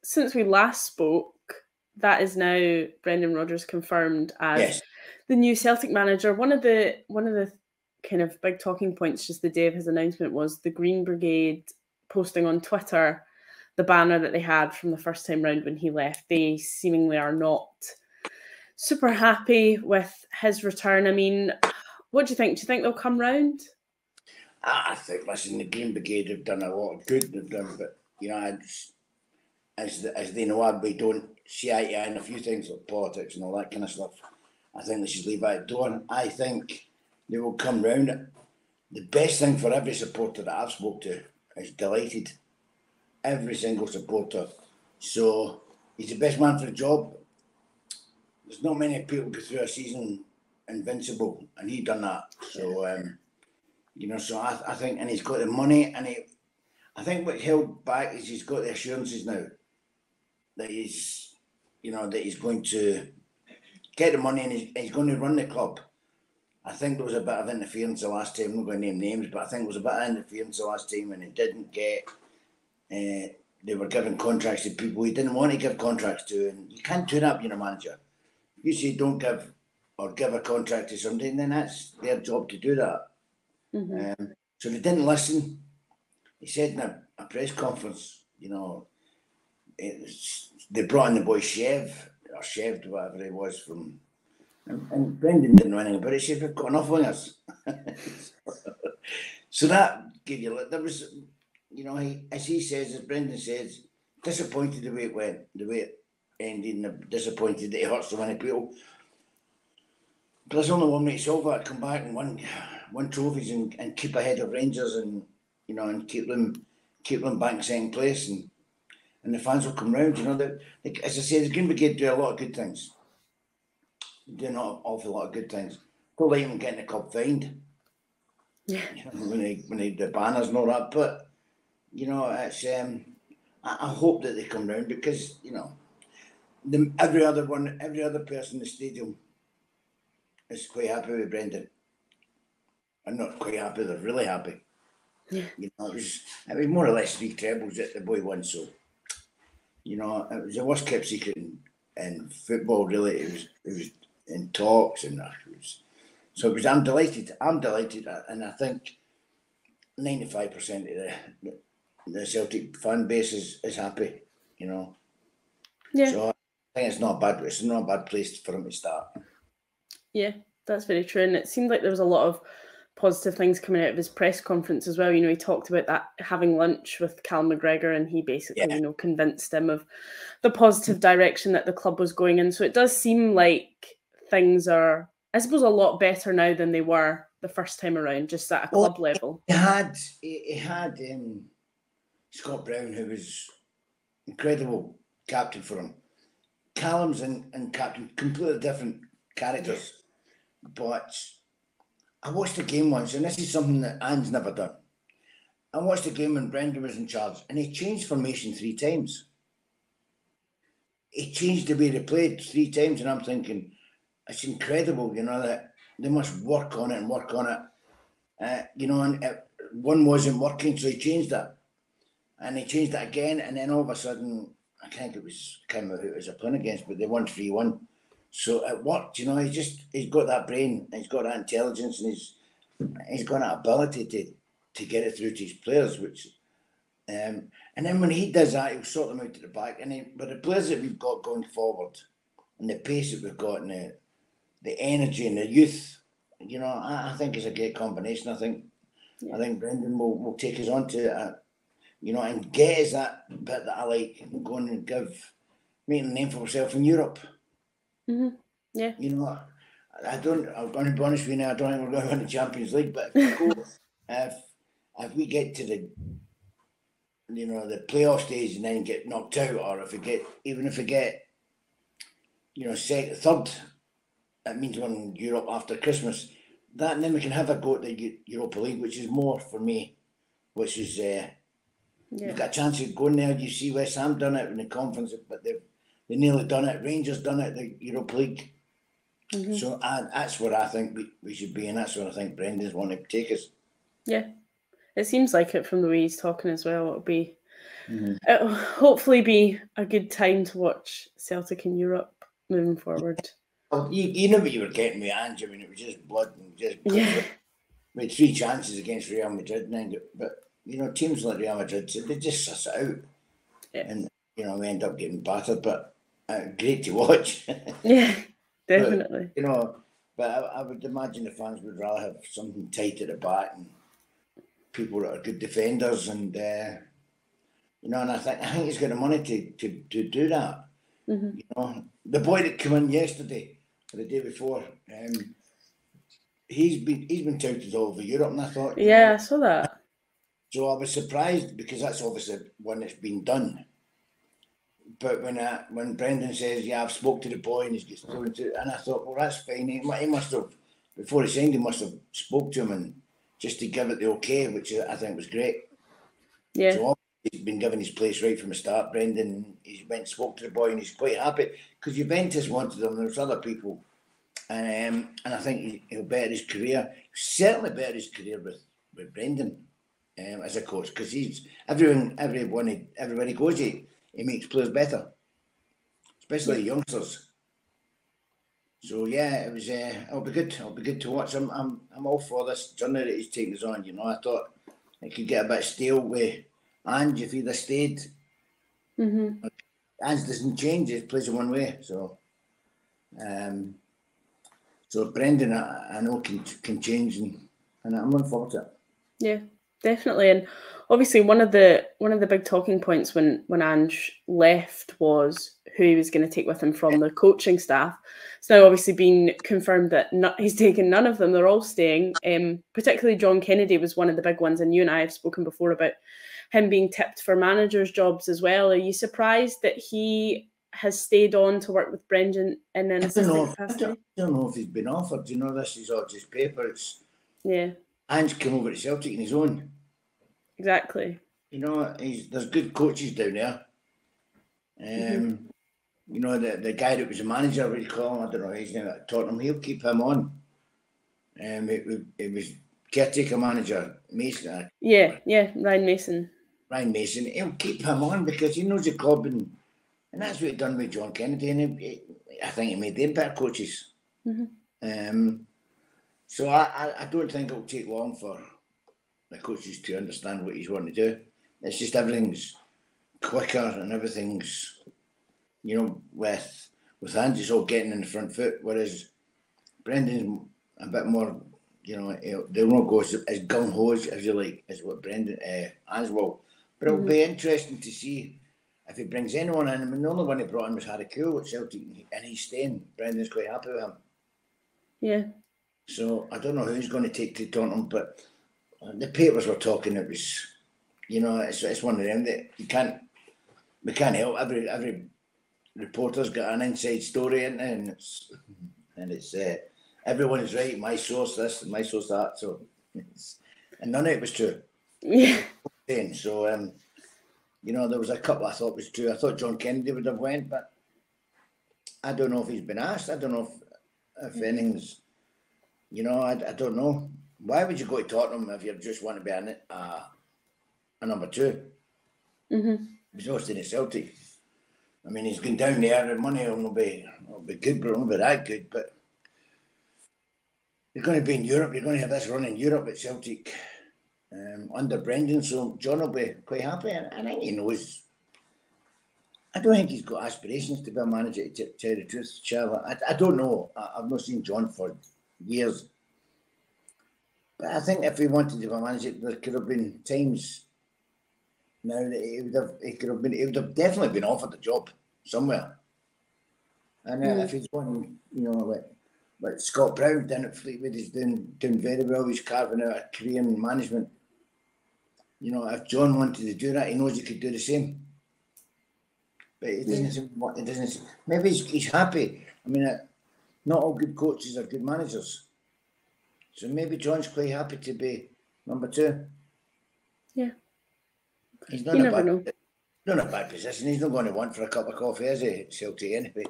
since we last spoke, that is now Brendan Rodgers confirmed as the new Celtic manager. One of the kind of big talking points just the day of his announcement was the Green Brigade posting on Twitter the banner that they had from the first time round when he left. They seemingly are not super happy with his return. I mean, what do you think? Do you think they'll come round? I think, listen, the Green Brigade have done a lot of good. They've done, but as they know, we don't see eye to eye on a few things like politics and all that kind of stuff. I think they should leave that door. I think they will come round. The best thing for every supporter that I've spoke to is delighted. Every single supporter. So he's the best man for the job. There's not many people go through a season invincible, and he done that. So so I think, and he's got the money, and I think what held back is he's got the assurances now that he's going to get the money and he's going to run the club. I think there was a bit of interference the last time. I'm not going to name names, but I think there was a bit of interference the last time, and he didn't get. They were giving contracts to people he didn't want to give contracts to, and you can't do that being a manager. If you say don't give a contract to somebody, then that's their job to do that. Mm-hmm. So they didn't listen. He said in a press conference, they brought in the boy Chev, whatever he was from, and Brendan didn't know anything about it. He said, we've got enough wingers. So that gave you, there was, as he says, as Brendan says, disappointed the way it went, the way it ended, and disappointed that he hurt so many people. But there's only one way to solve that: come back and win trophies and keep ahead of Rangers, and and keep them back in second place, and the fans will come round. As I say, the Green Brigade do a lot of good things. They do an awful lot of good things. Don't like them getting the club fined. Yeah. When the banners and all that, but it's I hope that they come round, because every other person in the stadium is quite happy with Brendan. I'm not quite happy; they're really happy. Yeah. It was more or less 3 trebles that the boy won. So, it was the worst kept secret in football. Really, it was in talks, and I'm delighted. And I think 95% of the Celtic fan base is happy. Yeah. So I think it's not bad. It's not a bad place for him to start. Yeah, that's very true. And it seemed like there was a lot of positive things coming out of his press conference as well. He talked about that, having lunch with Cal McGregor, and he basically, convinced him of the positive direction that the club was going in. So it does seem like things are, I suppose, a lot better now than they were the first time around, just at a club level. He had Scott Brown, who was incredible captain for him. Callum's and captain, completely different characters. But I watched the game once, and this is something that Anne's never done. I watched the game when Brendan was in charge, and he changed formation 3 times. He changed the way they played 3 times, and I'm thinking, it's incredible, that they must work on it. And one wasn't working, so he changed that. And he changed it again, and then all of a sudden, I think it was kind of who it was a playing against, but they won 3-1. So it worked, he's got that brain, he's got that intelligence, and he's got that ability to get it through to his players, which and then when he does that, he'll sort them out at the back. But the players that we've got going forward, and the pace that we've got, and the energy and the youth, I think it's a great combination. I think Brendan will take us on to and get us that bit that I like, and go and making a name for himself in Europe. Mm-hmm. Yeah. I'm going to be honest with you now, I don't think we're going to win the Champions League, but if we get to the playoff stage and then get knocked out, or if we get third, that means we're in Europe after Christmas. And then we can have a go at the Europa League, which is more for me, which is you've got a chance of going there. You see West Ham done it in the conference, but they nearly done it. Rangers done it, the Europa League. Mm-hmm. So that's where I think we should be, and that's where I think Brendan's wanting to take us. Yeah, it seems like it from the way he's talking as well. It'll be it'll hopefully be a good time to watch Celtic in Europe moving forward. Well, you know what you were getting with Ange. I mean, it was just blood and just we had 3 chances against Real Madrid, but you know, teams like Real Madrid, they just suss it out, and you know, we end up getting battered. But great to watch. Yeah, definitely. But, you know, but I would imagine the fans would rather have something tight at the back and people that are good defenders, and you know, and I think he's got the money to do that. You know, the boy that came in yesterday or the day before, he's been touted all over Europe, and I thought, I saw that. So I was surprised because that's obviously one that's been done. But when Brendan says, "Yeah, I've spoke to the boy and he's gets thrown to," and I thought, well, that's fine. He must have, before he signed, he must have spoke to him and just to give it the okay, which I think was great. Yeah. So he's been given his place right from the start, Brendan. He went and spoke to the boy and he's quite happy because Juventus wanted him. There's other people, and I think he'll better his career. Certainly better his career with Brendan as a coach, because he's everywhere he goes, he makes players better, especially youngsters. So yeah, it was. It'll be good. It'll be good to watch. I'm all for this journey that he's taking us on. You know, I thought it could get a bit stale with Ange if he'd have stayed. Ange doesn't change; he plays in one way. So, so Brendan, I know can change, and I'm looking forward to it. Yeah, definitely. And obviously, one of the big talking points when Ange left was who he was going to take with him from the coaching staff. It's now obviously been confirmed that he's taken none of them. They're all staying. Particularly John Kennedy was one of the big ones, and you and I have spoken before about him being tipped for managers' jobs as well. Are you surprised that he has stayed on to work with Brendan in an assistant capacity? I don't know if he's been offered. You know, this is all just paper. Yeah. Ange came over to Celtic on his own. Exactly. You know, there's good coaches down there. You know, the guy that was a manager, what do you call him? I don't know his name at Tottenham. He'll keep him on. It was caretaker manager Mason. Ryan Mason. Ryan Mason. He'll keep him on because he knows the club, and that's what he done with John Kennedy. And I think he made them better coaches. So I don't think it'll take long for the coaches to understand what he's wanting to do. It's just everything's quicker and everything's, you know, with Ange, it's all getting in the front foot, whereas Brendan's a bit more, you know, they won't go as gung-ho as you like, as what Brendan Ange will. But it'll be interesting to see if he brings anyone in. I mean, the only one he brought in was Harry Kuehl at Celtic, and he's staying. Brendan's quite happy with him. Yeah. So I don't know who he's going to take to Tottenham, but the papers were talking. It was, you know, it's one of them that we can't help. Every reporter's got an inside story in there, and it's everyone is right. My source this and my source that. So, and none of it was true. Yeah. So, you know, there was a couple I thought was true. I thought John Kennedy would have went, but I don't know if he's been asked. I don't know if anything's. You know, I don't know. Why would you go to Tottenham if you just want to be a number two? He's not staying at Celtic. I mean, he's going down there, the money will be good, but it won't be that good. But you're going to be in Europe. You're going to have this run in Europe at Celtic under Brendan. So John will be quite happy. And I think he knows. I don't think he's got aspirations to be a manager, to tell you the truth, Charlotte. I don't know. I've not seen John for years. But I think if he wanted to be a manager, there could have been times now that he would have definitely been offered the job somewhere. And if he's one, you know, like Scott Brown down at Fleetwood, he's doing very well. He's carving out a career in management. You know, if John wanted to do that, he knows he could do the same. But he doesn't. Maybe he's happy. I mean, not all good coaches are good managers. So maybe John's quite happy to be number two. Yeah. He's not in a bad position. He's not going to want for a cup of coffee, is he, Celtic, anyway?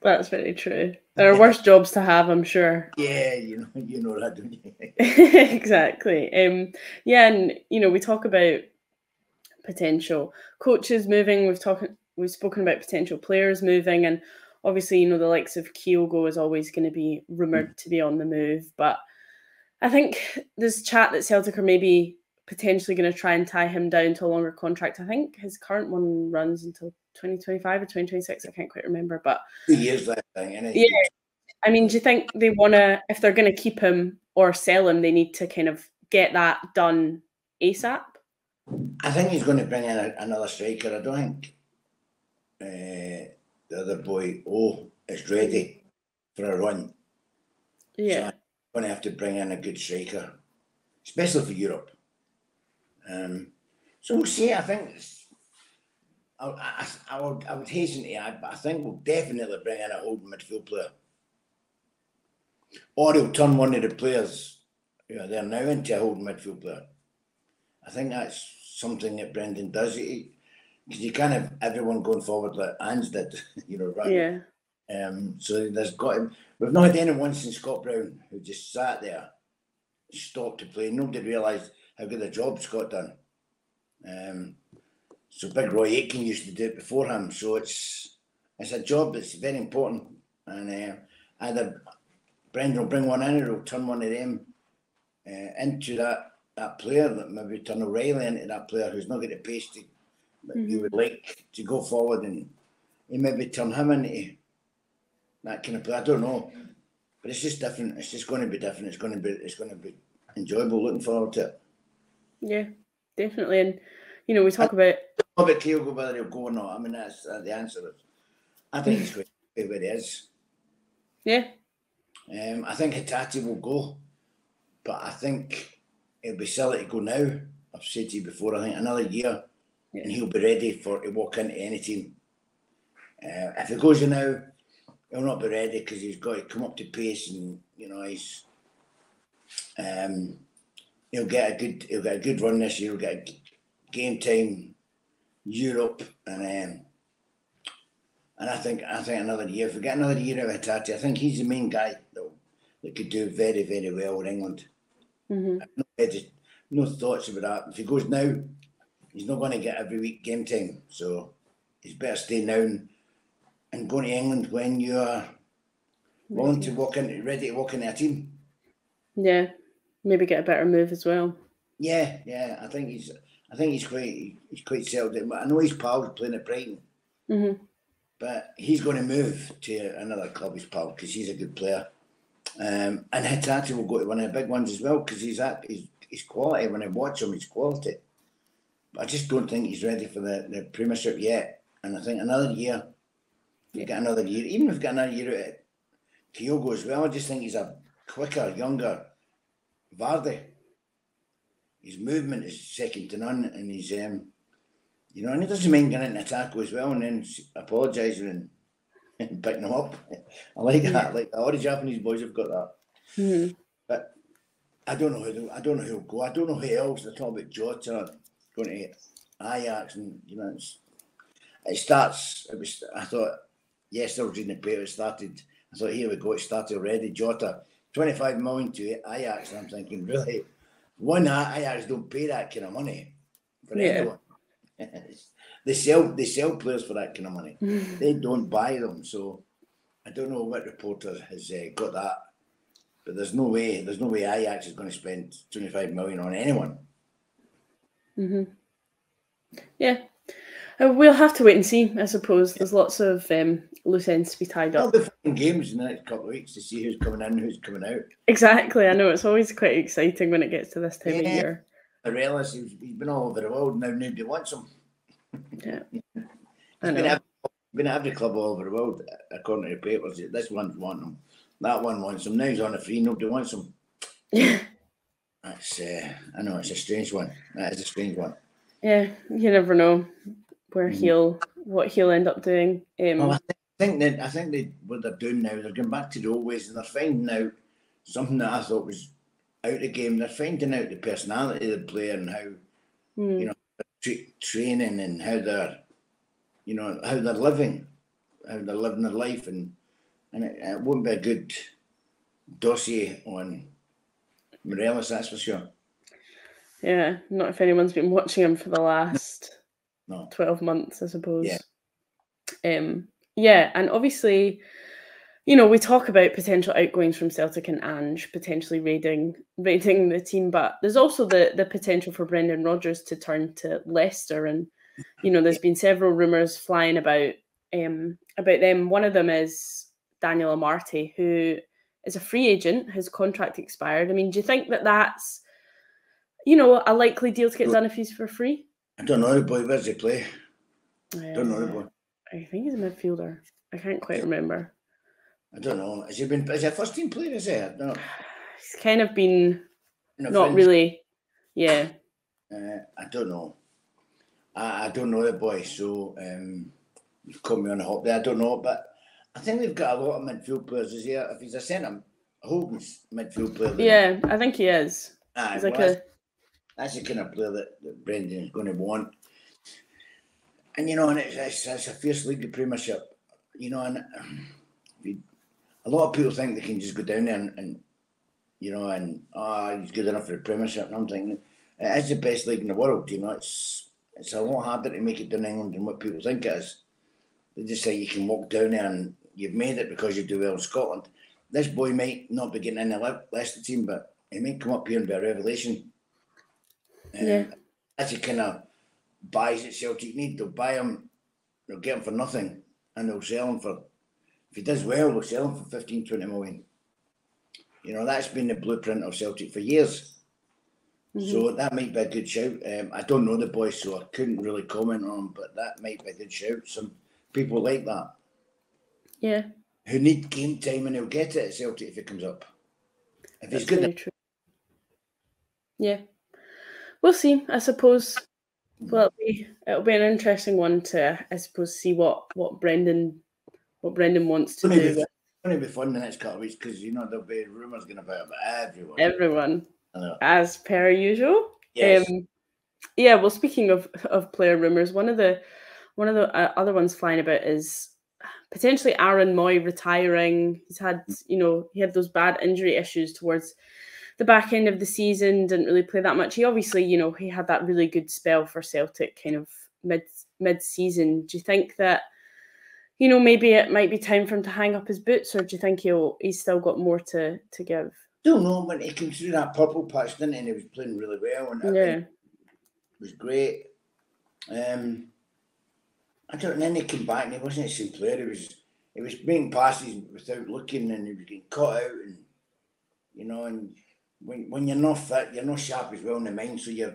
That's very true. There are worse jobs to have, I'm sure. Yeah, you know that, don't you? Exactly. Yeah, and, you know, we talk about potential coaches moving. We've spoken about potential players moving, and obviously, the likes of Kyogo is always going to be rumoured to be on the move. But I think there's chat that Celtic are maybe potentially going to try and tie him down to a longer contract. I think his current one runs until 2025 or 2026. I can't quite remember, but 2 years left. Yeah, I mean, do you think they want to, if they're going to keep him or sell him, they need to kind of get that done ASAP? I think he's going to bring in another striker. I don't think the other boy, is ready for a run. Yeah. So I'm going to have to bring in a good striker, especially for Europe. So we'll see. I think I would hasten to add, but I think we'll definitely bring in a holding midfield player. Or he'll turn one of the players they're now into a holding midfield player. I think that's something that Brendan does. Because you can't have everyone going forward like Ange did, right? Yeah. So there's got to, we've not had anyone since Scott Brown who just sat there, stopped to play. Nobody realised how good a job Scott done. So Big Roy Aitken used to do it before him. So it's a job that's very important. And either Brendan will bring one in or he'll turn one of them into that player, that maybe turn O'Reilly into that player who's not got the pace that you would like to go forward, and he maybe turn him into that kind of player. I don't know, but it's just different. It's just going to be different. It's going to be enjoyable. Looking forward to it. Yeah, definitely. And we talk about Kyogo, whether he'll go or not. I mean, that's the answer. I think he's going to be where he is. Yeah. I think Hatate will go, but I think it'll be silly to go now. I've said to you before, I think another year and he'll be ready to walk into any team. If he goes now, he'll not be ready because he's got to come up to pace, and he's he'll get a good run this year. He'll get a game time Europe, and I think another year. If we get another year out of Hatate, I think he's the main guy that could do very, very well in England. No thoughts about that. If he goes now, he's not going to get every week game time. So he's better stay now and go to England when you are willing to ready to walk into a team. Yeah, maybe get a better move as well. Yeah. I think he's quite Celtic. I know his pal's playing at Brighton, but he's going to move to another club, his pal, because he's a good player. And Hatate will go to one of the big ones as well, because he's quality. When I watch him, he's quality. But I just don't think he's ready for the Premiership yet. And I think another year, even if you get another year out of Kyogo as well, I just think he's a quicker, younger Vardy. His movement is second to none, and he's and he doesn't mind getting into tackle as well, and then apologising and picking him up. I like that. Like all the Japanese boys have got that. But I don't know who'll go. I don't know who else. They're talking about Jota going to Ajax, and it starts. I thought yesterday I was reading the paper. It started. I thought, here we go. It started already. Jota, 25 million to Ajax, and I'm thinking, really, Ajax don't pay that kind of money for anyone. They sell players for that kind of money. They don't buy them. So I don't know what reporter has got that, but there's no way Ajax is going to spend 25 million on anyone. Yeah, we'll have to wait and see. I suppose there's lots of loose ends to be tied up. There'll be games in the next couple of weeks to see who's coming in, who's coming out. Exactly. I know it's always quite exciting when it gets to this time of year. Arelis, he's been all over the world. Now nobody wants him. Yeah, He's been at every club all over the world, according to the papers. This one's wanting him, that one wants him. Now he's on a free, nobody wants him. That's I know it's a strange one. That is a strange one. Yeah, you never know what he'll end up doing. Well, I think what they're doing now, they're going back to the old ways, and they're finding out something that I thought was out of the game. They're finding out the personality of the player and how training and how they're living their life, and it won't be a good dossier on Morelos, that's for sure. Yeah, not if anyone's been watching him for the last 12 months, I suppose. Yeah, and obviously, you know, we talk about potential outgoings from Celtic and Ange potentially raiding the team, but there's also the potential for Brendan Rodgers to turn to Leicester, and you know, there's been several rumours flying about them. One of them is Daniel Amartey, who is a free agent. His contract expired. I mean, do you think that that's, you know, a likely deal to get done if he's for free? I don't know the boy. Where's he play? Don't know the boy. I think he's a midfielder. I can't quite remember. I don't know. Has he a first team player? Is he? I don't know. He's kind of been not really. Yeah. I don't know. I don't know the boy, so you've caught me on the hop there. I don't know, but I think they've got a lot of midfield players. Is he? If he's a centre holding midfield player. Yeah, I think he is. He's like that's the kind of player that Brendan's going to want. And you know, and it's a fierce league, the Premiership. You know, and a lot of people think they can just go down there and you know, and he's good enough for the Premiership. And I'm thinking it is the best league in the world. You know, it's a lot harder to make it down England than what people think it is. They just say you can walk down there and you've made it because you do well in Scotland. This boy might not be getting in the Leicester team, but he might come up here and be a revelation. That's the kind of buys that Celtic need. They'll buy him, they'll get him for nothing, and they'll sell him for, if he does well, they'll sell him for 15, 20 million. You know, that's been the blueprint of Celtic for years. So that might be a good shout. I don't know the boy, so I couldn't really comment on him, but that might be a good shout. Some people like that. Yeah. Who need game time, and he'll get it at Celtic if he comes up. If he's good. True. Yeah. We'll see, I suppose. Well, it'll be an interesting one to, I suppose, see what Brendan wants to do. It's going to be fun the next couple of weeks because, you know, there'll be rumours going about everyone. Everyone, as per usual. Yes. Yeah. Well, speaking of player rumours, one of the other ones flying about is potentially Aaron Moy retiring. He's had, you know, he had those bad injury issues towards the back end of the season, didn't really play that much. He obviously, you know, he had that really good spell for Celtic kind of mid-season. Do you think that, you know, maybe it might be time for him to hang up his boots, or do you think he's still got more to give? Don't know, when he came through that purple patch, didn't he? And he was playing really well, and it was great. I don't know, and then he came back and he wasn't the same player. He was making passes without looking, and he was getting caught out, and you know, and when you're not fit, you're not sharp as well in the mind, so you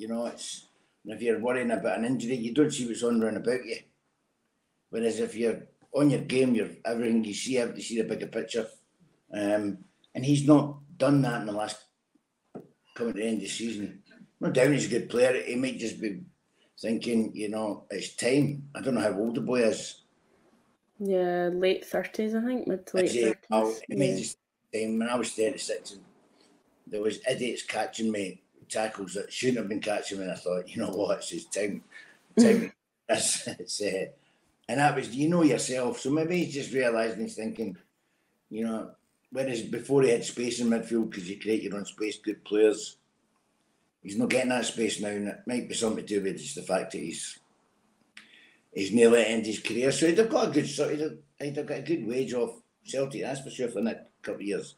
know, it's, if you're worrying about an injury, you don't see what's on round about you. Whereas if you're on your game, you're everything you see, have to see the bigger picture. And he's not done that in the last, coming to the end of the season. No doubt he's a good player. He might just be thinking, you know, it's time. I don't know how old the boy is. Yeah, late 30s, I think, mid to late 30s. It might just time. When I was 36, and there was idiots catching me tackles that shouldn't have been catching me, and I thought, you know what, it's just time. And that was, you know yourself. So maybe he's just realising, he's thinking, you know, whereas before he had space in midfield because you create your own space, good players. He's not getting that space now, and it might be something to do with just the fact that he's nearly at the end of his career. So he'd have got a good wage off Celtic, that's for sure, for the next couple of years.